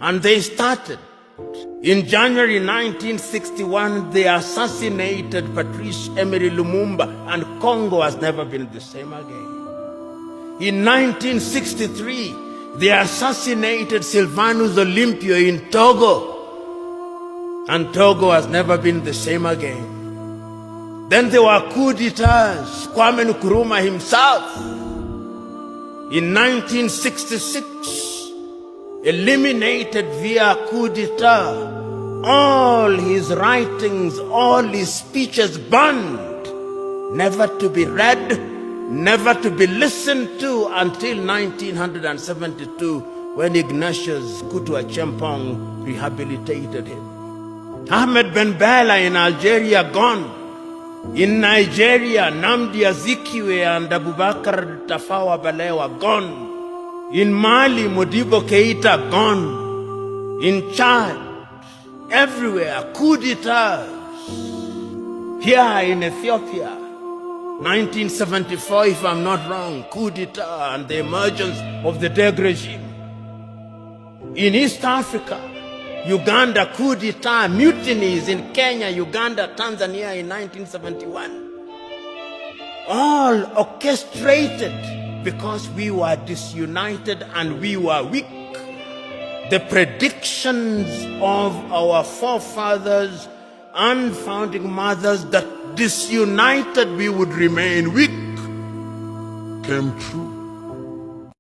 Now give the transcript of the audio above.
And they started. In January 1961, they assassinated Patrice Emery Lumumba, and Congo has never been the same again. In 1963, they assassinated Sylvanus Olympio in Togo, and Togo has never been the same again. Then there were coup d'etats, Kwame Nkrumah himself. In 1966, eliminated via coup d'etat, all his writings, all his speeches banned, never to be read, never to be listened to until 1972, when Ignatius Kutu Acheampong rehabilitated him. Ahmed Ben Bella in Algeria, gone. In Nigeria, Nnamdi Azikiwe and Abubakar Tafawa Balewa, gone. In Mali, Modibo Keita, gone. In Chad, everywhere, coup d'etats. Here in Ethiopia, 1974, if I'm not wrong, coup d'etat and the emergence of the Derg regime. In East Africa, Uganda, coup d'etat, mutinies in Kenya, Uganda, Tanzania in 1971. All orchestrated because we were disunited and we were weak. The predictions of our forefathers and founding mothers that disunited we would remain weak came true.